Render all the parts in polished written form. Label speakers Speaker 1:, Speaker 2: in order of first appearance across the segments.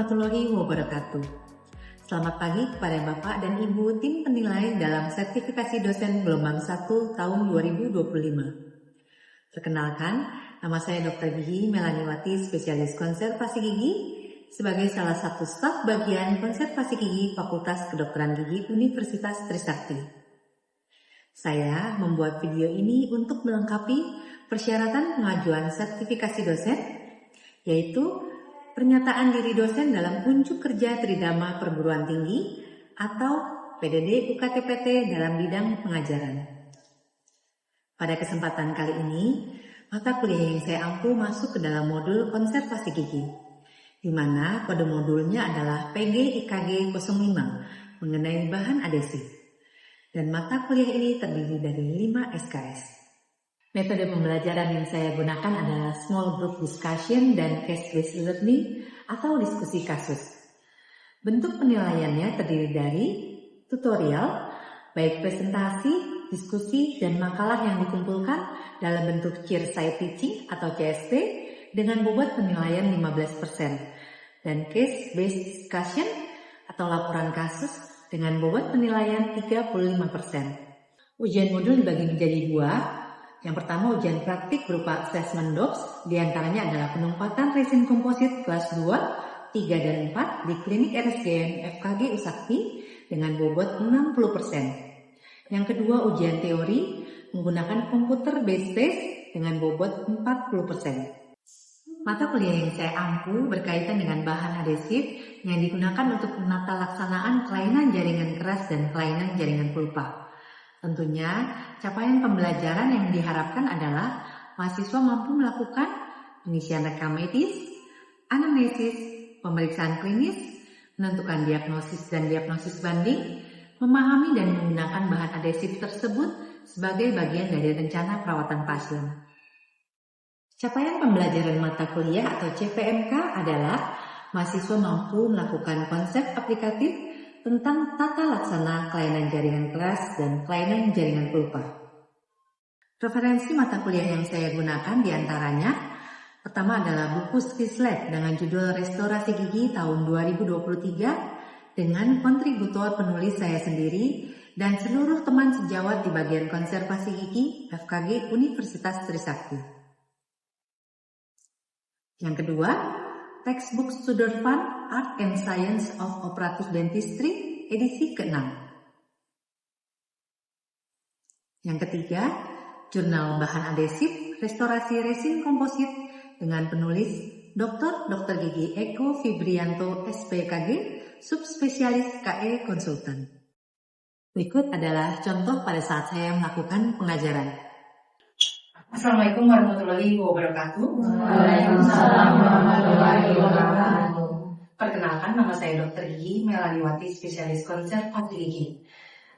Speaker 1: warahmatullahi wabarakatuh. Selamat pagi kepada Bapak dan Ibu tim penilai dalam sertifikasi dosen gelombang 1 tahun 2025. Perkenalkan, nama saya Dr. Gigi Melaniwati, spesialis konservasi gigi, sebagai salah satu staf bagian konservasi gigi Fakultas Kedokteran Gigi Universitas Trisakti. Saya membuat video ini untuk melengkapi persyaratan pengajuan sertifikasi dosen, yaitu pernyataan diri dosen dalam unjuk kerja tridharma perguruan tinggi atau PDD UKT-PT dalam bidang pengajaran. Pada kesempatan kali ini, mata kuliah yang saya ampu masuk ke dalam modul konservasi gigi, di mana kode modulnya adalah PG/IKG 05 mengenai bahan adesif. Dan mata kuliah ini terdiri dari 5 SKS. Metode pembelajaran yang saya gunakan adalah small group discussion dan case-based learning atau diskusi kasus. Bentuk penilaiannya terdiri dari tutorial, baik presentasi, diskusi, dan makalah yang dikumpulkan dalam bentuk chair side teaching atau CST dengan bobot penilaian 15%, dan case-based discussion atau laporan kasus dengan bobot penilaian 35%. Ujian modul dibagi menjadi 2. Yang pertama ujian praktik berupa assessment docs, diantaranya adalah penempatan resin komposit kelas 2, 3, dan 4 di klinik RSGM FKG Usakti dengan bobot 60%. Yang kedua ujian teori menggunakan komputer based test dengan bobot 40%. Mata kuliah yang saya ampu berkaitan dengan bahan adesif yang digunakan untuk menata laksanaan kelainan jaringan keras dan kelainan jaringan pulpa. Tentunya, capaian pembelajaran yang diharapkan adalah mahasiswa mampu melakukan pengisian rekam medis, anamnesis, pemeriksaan klinis, menentukan diagnosis dan diagnosis banding, memahami dan menggunakan bahan adesif tersebut sebagai bagian dari rencana perawatan pasien. Capaian pembelajaran mata kuliah atau CPMK adalah mahasiswa mampu melakukan konsep aplikatif tentang tata laksana kelainan jaringan keras dan kelainan jaringan pulpa. Referensi mata kuliah yang saya gunakan diantaranya, pertama adalah buku Swislab dengan judul Restorasi Gigi tahun 2023 dengan kontributor penulis saya sendiri dan seluruh teman sejawat di bagian konservasi gigi FKG Universitas Trisakti. Yang kedua, Textbook Sudurvan Art and Science of Operative Dentistry edisi ke-6. Yang ketiga, Jurnal Bahan Adesif Restorasi Resin Komposit dengan penulis Dr. Gigi Eko Fibrianto SPKG, subspesialis KE Konsultan. Berikut adalah contoh pada saat saya melakukan pengajaran.
Speaker 2: Assalamualaikum warahmatullahi wabarakatuh.
Speaker 3: Waalaikumsalam warahmatullahi wabarakatuh.
Speaker 2: Perkenalkan, nama saya Dr. Gigi Melaniwati, spesialis konservasi gigi.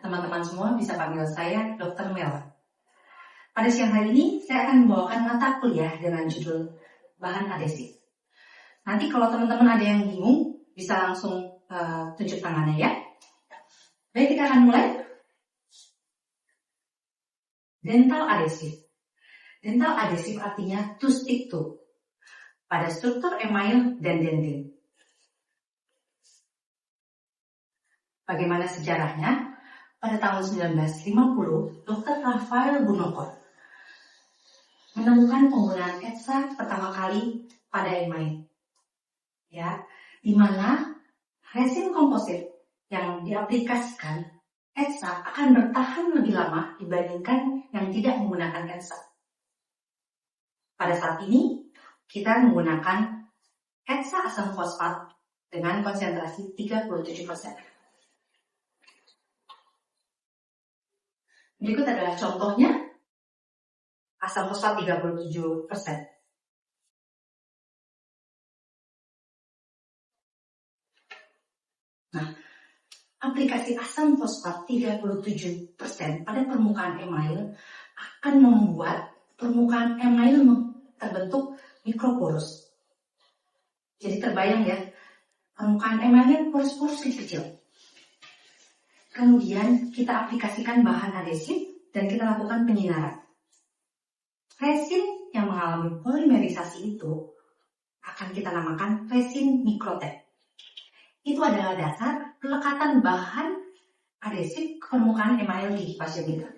Speaker 2: Teman-teman semua bisa panggil saya Dr. Mel. Pada siang hari ini, saya akan membawakan mata kuliah dengan judul Bahan Adesif. Nanti kalau teman-teman ada yang bingung, bisa langsung tunjuk tangannya ya. Baik, kita akan mulai. Dental adesif. Dental adesif artinya to stick to, pada struktur email dan dentin. Bagaimana sejarahnya? Pada tahun 1950, Dr. Rafael Bunokor menemukan penggunaan etsa pertama kali pada email, ya, di mana resin komposit yang diaplikasikan etsa akan bertahan lebih lama dibandingkan yang tidak menggunakan etsa. Pada saat ini, kita menggunakan etsa asam fosfat dengan konsentrasi 37%. Berikut adalah contohnya asam fosfat 37%. Nah, aplikasi asam fosfat 37% pada permukaan email akan membuat permukaan email terbentuk mikroporus. Jadi terbayang ya, permukaan emailnya porus-porus kecil-kecil. Kemudian kita aplikasikan bahan adesif dan kita lakukan penyinaran. Resin yang mengalami polimerisasi itu akan kita namakan resin mikrotek. itu adalah dasar pelekatan bahan adhesif ke permukaan email gigi pasien kita.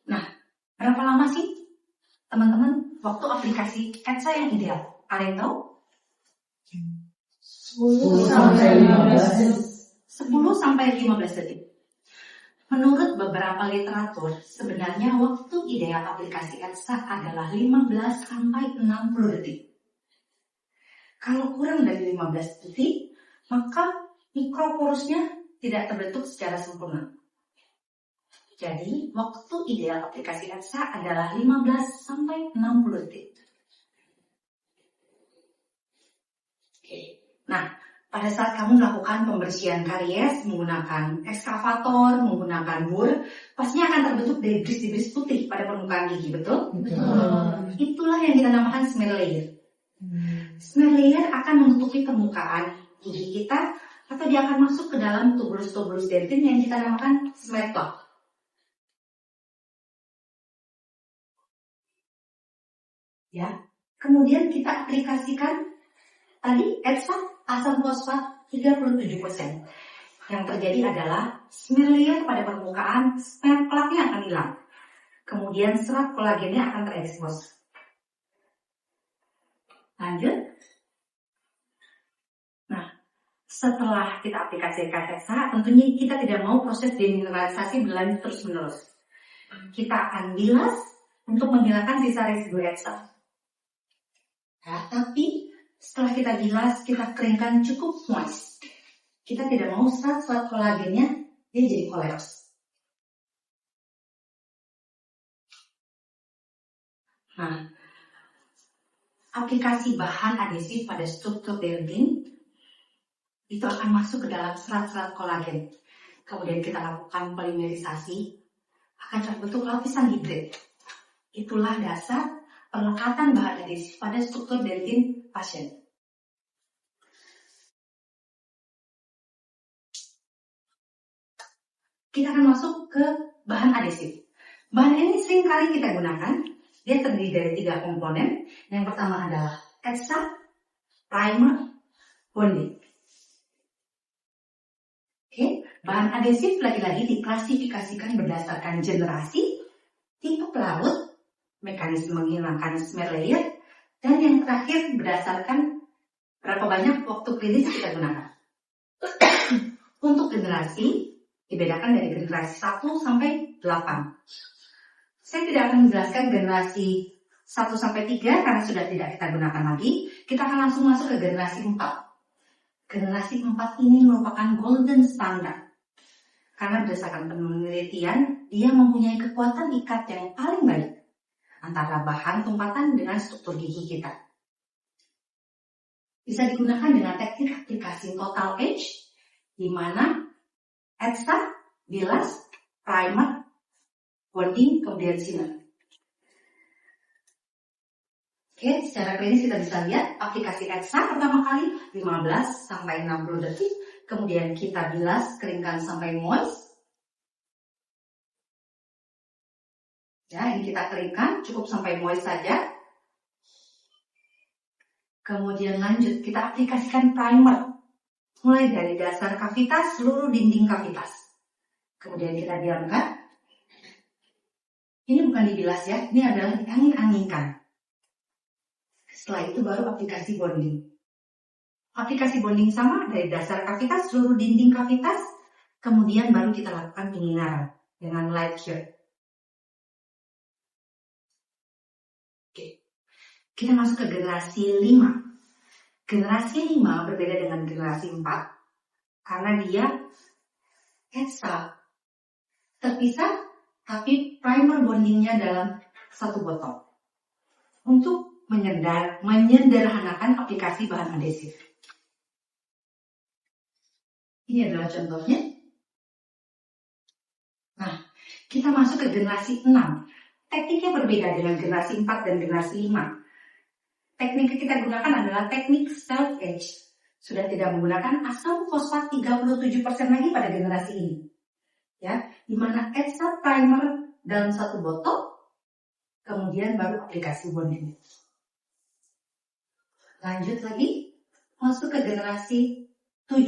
Speaker 2: Nah, berapa lama sih teman-teman waktu aplikasi ETSA yang ideal? Ada yang tahu?
Speaker 3: 10 sampai 15 detik.
Speaker 2: 10 sampai 15 detik. Menurut beberapa literatur, sebenarnya waktu ideal aplikasi ETSA adalah 15 sampai 60 detik. Kalau kurang dari 15 detik, maka mikroporusnya tidak terbentuk secara sempurna. Jadi, waktu ideal aplikasi ETSA adalah 15 sampai 60 detik. Oke. Nah, pada saat kamu melakukan pembersihan karies menggunakan ekskavator, menggunakan bur, pastinya akan terbentuk debris-debris putih pada permukaan gigi, betul? Itulah yang kita namakan smear layer. Smear layer akan menutupi permukaan gigi kita, atau dia akan masuk ke dalam tubulus-tubulus dentin yang kita namakan smear top. Ya, kemudian kita aplikasikan tadi ETSA asam fosfat 37%. Yang terjadi adalah smear layer pada permukaan smear plaknya akan hilang. Kemudian serat kolagennya akan terekspos. Lanjut. Nah, setelah kita aplikasikan ETSA, tentunya kita tidak mau proses demineralisasi berlanjut terus-menerus. Kita akan bilas untuk menghilangkan sisa residu ETSA. Ya, tapi setelah kita bilas, kita keringkan cukup moist. Kita tidak mau serat kolagennya dia jadi kolaps. Nah, aplikasi bahan adhesif pada struktur dentin itu akan masuk ke dalam serat-serat kolagen. Kemudian kita lakukan polimerisasi, akan terbentuk lapisan hidrat. Itulah dasar pelekatan bahan adhesif pada struktur dentin pasien. Kita akan masuk ke bahan adhesif. Bahan ini sering kali kita gunakan. Dia terdiri dari 3 komponen. Yang pertama adalah ETSA, primer, bonding. Oke, bahan adhesif lagi-lagi diklasifikasikan berdasarkan generasi, tipe pelaut, mekanisme menghilangkan smear layer, dan yang terakhir berdasarkan berapa banyak waktu klinis kita gunakan. Untuk generasi, dibedakan dari generasi 1 sampai 8. Saya tidak akan menjelaskan generasi 1 sampai 3 karena sudah tidak kita gunakan lagi. Kita akan langsung masuk ke generasi 4. Generasi 4 ini merupakan golden standard. Karena berdasarkan penelitian, dia mempunyai kekuatan ikat yang paling baik antara bahan tumpatan dengan struktur gigi kita. Bisa digunakan dengan teknik aplikasi total edge, di mana ETSA, bilas, primer, bonding, kemudian sealer. Oke, secara klinis kita bisa lihat aplikasi ETSA pertama kali 15 sampai 60 detik, kemudian kita bilas, keringkan sampai moist. Ya, ini kita keringkan, cukup sampai moist saja. Kemudian lanjut, kita aplikasikan primer. Mulai dari dasar kavitas, seluruh dinding kavitas. Kemudian kita diamkan. Ini bukan dibilas ya, ini adalah diangin-anginkan. Setelah itu baru aplikasi bonding. Aplikasi bonding sama dari dasar kavitas, seluruh dinding kavitas. Kemudian baru kita lakukan pendinginan dengan light cure. Kita masuk ke generasi 5. Generasi 5 berbeda dengan generasi 4 karena dia ETSA terpisah tapi primer bondingnya dalam satu botol untuk menyederhanakan aplikasi bahan adhesif. Ini adalah contohnya. Nah, kita masuk ke generasi 6. Tekniknya berbeda dengan generasi 4 dan generasi 5. Teknik yang kita gunakan adalah teknik self edge. Sudah tidak menggunakan asam fosfat 37% lagi pada generasi ini. Ya, di mana ETSA primer dalam satu botol, kemudian baru aplikasi bonding. Lanjut lagi, masuk ke generasi 7.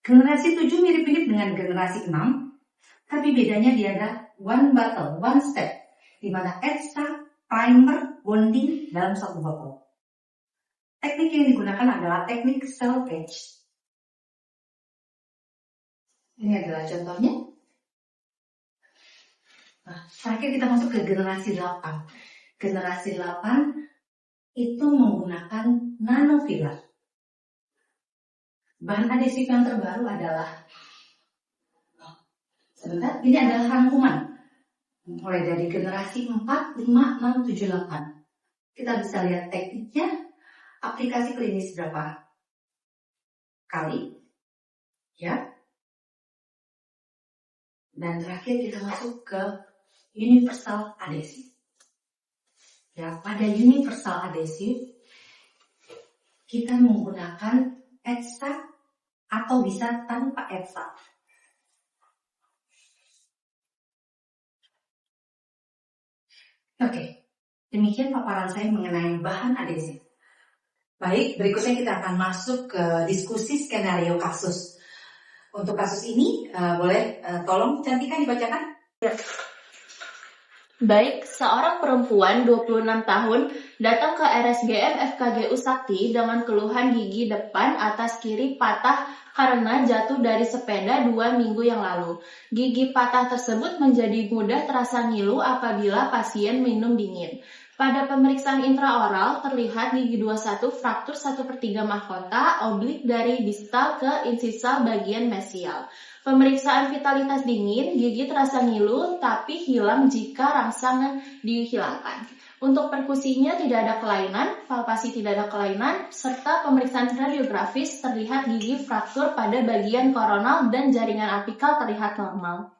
Speaker 2: Generasi 7 mirip-mirip dengan generasi 6, tapi bedanya dia ada one bottle, one step, di mana extract, primer, bonding dalam satu botol. Teknik yang digunakan adalah teknik cell edge. Ini adalah contohnya. Nah, terakhir kita masuk ke generasi 8. Generasi 8 itu menggunakan nanofiller. Bahan adhesif yang terbaru adalah, sebentar, ini adalah rangkuman. Mulai dari generasi 4, 5, 6, 7, 8. Kita bisa lihat tekniknya, aplikasi klinis berapa kali, ya. Dan terakhir kita masuk ke universal adhesive. Ya, pada universal adhesive kita menggunakan ekstrak atau bisa tanpa ekstrak. Oke, demikian paparan saya mengenai bahan adhesif. Baik, berikutnya kita akan masuk ke diskusi skenario kasus. Untuk kasus ini, boleh tolong Cantika dibacakan?
Speaker 4: Baik, seorang perempuan 26 tahun datang ke RSGM FKGU Sakti dengan keluhan gigi depan atas kiri patah karena jatuh dari sepeda 2 minggu yang lalu. Gigi patah tersebut menjadi mudah terasa ngilu apabila pasien minum dingin. Pada pemeriksaan intraoral terlihat gigi 21 fraktur 1/3 mahkota oblik dari distal ke insisal bagian mesial. Pemeriksaan vitalitas dingin, gigi terasa ngilu tapi hilang jika rangsangan dihilangkan. Untuk perkusinya tidak ada kelainan, palpasi tidak ada kelainan, serta pemeriksaan radiografis terlihat gigi fraktur pada bagian koronal dan jaringan apikal terlihat normal.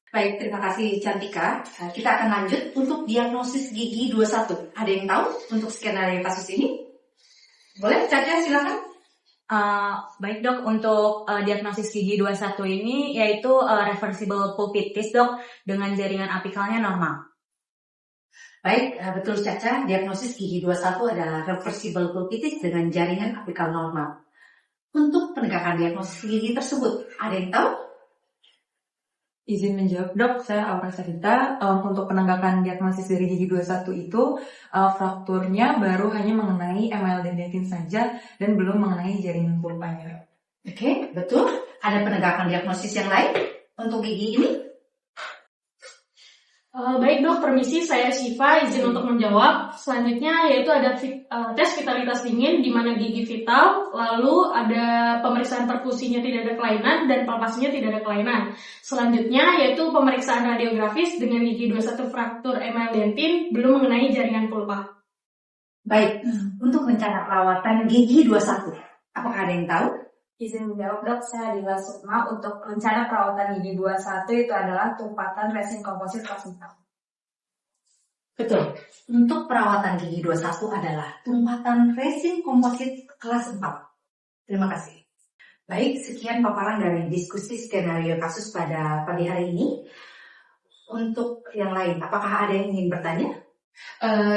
Speaker 2: Baik, terima kasih Cantika. Kita akan lanjut untuk diagnosis gigi 21. Ada yang tahu untuk skenario kasus ini? Boleh, Caca silakan.
Speaker 5: Baik dok, untuk diagnosis gigi 21 ini yaitu reversible pulpitis dok, dengan jaringan apikalnya normal.
Speaker 2: Baik, betul Caca, diagnosis gigi 21 adalah reversible pulpitis dengan jaringan apikal normal. Untuk penegakan diagnosis gigi tersebut, ada yang tahu?
Speaker 6: Izin menjawab dok, saya Aura Sarita. Untuk penegakan diagnosis dari gigi 21 itu, frakturnya baru hanya mengenai emal dendritin saja dan belum mengenai jaringan pulpanya.
Speaker 2: Oke, betul. Ada penegakan diagnosis yang lain untuk gigi ini?
Speaker 7: Baik dok, permisi, saya Syifa, izin untuk menjawab. Selanjutnya yaitu ada tes vitalitas dingin di mana gigi vital, lalu ada pemeriksaan perkusinya tidak ada kelainan dan palpasinya tidak ada kelainan. Selanjutnya yaitu pemeriksaan radiografis dengan gigi 21 fraktur emal dentin belum mengenai jaringan pulpa.
Speaker 2: Baik, untuk rencana perawatan gigi 21, apakah ada yang tahu?
Speaker 8: Izin menjawab dok, saya Dila Sukma. Untuk rencana perawatan gigi 21 itu adalah tumpatan resin komposit kelas 4.
Speaker 2: Betul. Untuk perawatan gigi 21 adalah tumpatan resin komposit kelas 4. Terima kasih. Baik, sekian paparan dari diskusi skenario kasus pada pagi hari ini. Untuk yang lain, apakah ada yang ingin bertanya?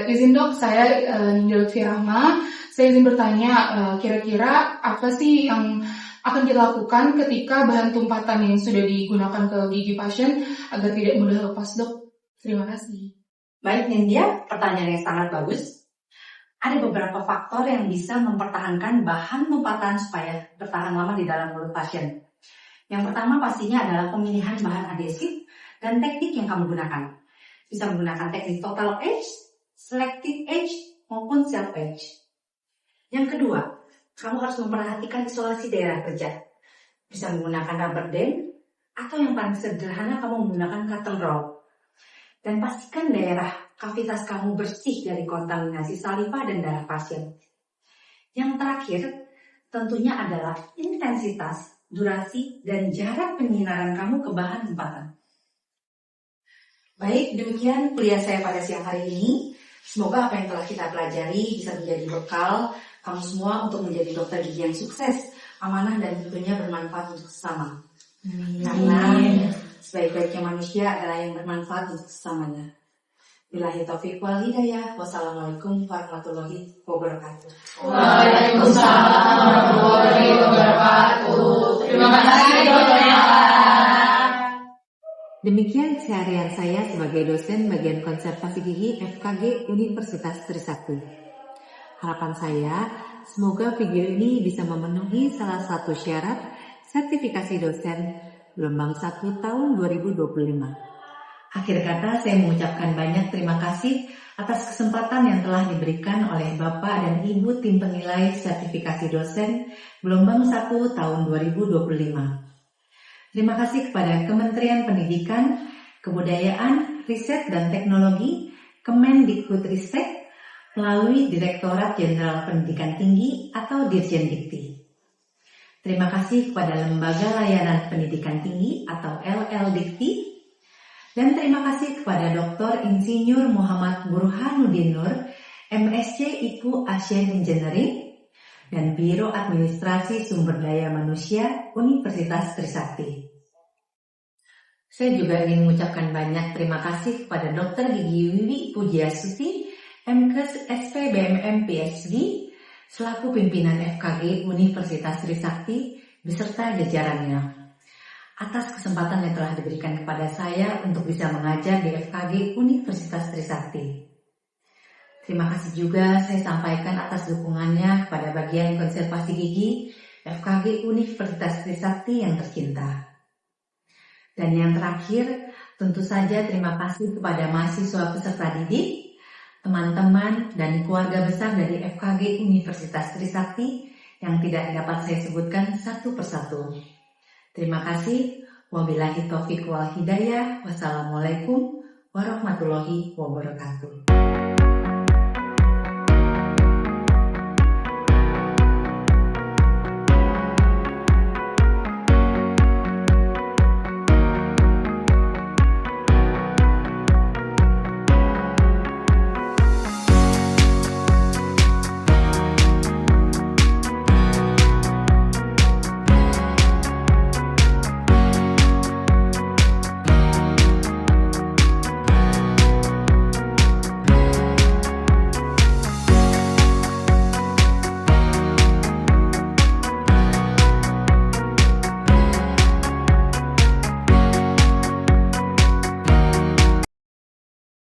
Speaker 9: Izin dok, saya Ninja Lutfi Rahma. Saya izin bertanya, kira-kira apa sih yang akan kita lakukan ketika bahan tumpatan yang sudah digunakan ke gigi pasien agar tidak mudah lepas dok? Terima kasih.
Speaker 2: Baik Nindya, pertanyaan yang sangat bagus. Ada beberapa faktor yang bisa mempertahankan bahan tumpatan supaya bertahan lama di dalam mulut pasien. Yang pertama pastinya adalah pemilihan bahan adhesif dan teknik yang kamu gunakan. Bisa menggunakan teknik total edge, selective edge, maupun self edge. Yang kedua, kamu harus memperhatikan isolasi daerah kerja. Bisa menggunakan rubber dam, atau yang paling sederhana kamu menggunakan cotton roll. Dan pastikan daerah kavitas kamu bersih dari kontaminasi saliva dan darah pasien. Yang terakhir, tentunya adalah intensitas, durasi, dan jarak penyinaran kamu ke bahan tumpatan. Baik, demikian kuliah saya pada siang hari ini. Semoga apa yang telah kita pelajari bisa menjadi bekal kamu semua untuk menjadi dokter gigi yang sukses, amanah, dan tentunya bermanfaat untuk sesama. Karena sebaik-baiknya manusia adalah yang bermanfaat untuk sesamanya.
Speaker 1: Billahi taufiq wal hidayah. Wassalamualaikum warahmatullahi wabarakatuh.
Speaker 3: Waalaikumsalam warahmatullahi wabarakatuh. Terima kasih dokter.
Speaker 1: Demikian keseharian saya sebagai dosen bagian konservasi gigi FKG Universitas Trisakti. Harapan saya, semoga video ini bisa memenuhi salah satu syarat sertifikasi dosen gelombang 1 tahun 2025. Akhir kata, saya mengucapkan banyak terima kasih atas kesempatan yang telah diberikan oleh Bapak dan Ibu tim penilai sertifikasi dosen gelombang 1 tahun 2025. Terima kasih kepada Kementerian Pendidikan, Kebudayaan, Riset dan Teknologi, Kemendikbudristek, melalui Direktorat Jenderal Pendidikan Tinggi atau Dirjendikti. Terima kasih kepada Lembaga Layanan Pendidikan Tinggi atau LLDikti, dan terima kasih kepada Dr. Insinyur Muhammad Burhanuddin Nur, MSc IPU Asian Engineering, dan Biro Administrasi Sumber Daya Manusia Universitas Trisakti. Saya juga ingin mengucapkan banyak terima kasih kepada Dr. Gigi Wiwi Pujiastuti, MKes SPBMM PSG, selaku pimpinan FKG Universitas Trisakti beserta jajarannya, atas kesempatan yang telah diberikan kepada saya untuk bisa mengajar di FKG Universitas Trisakti. Terima kasih juga saya sampaikan atas dukungannya kepada bagian konservasi gigi FKG Universitas Trisakti yang tercinta. Dan yang terakhir, tentu saja terima kasih kepada mahasiswa peserta didik, teman-teman, dan keluarga besar dari FKG Universitas Trisakti yang tidak dapat saya sebutkan satu persatu. Terima kasih. Wabillahi taufiq wal hidayah. Wassalamualaikum warahmatullahi wabarakatuh.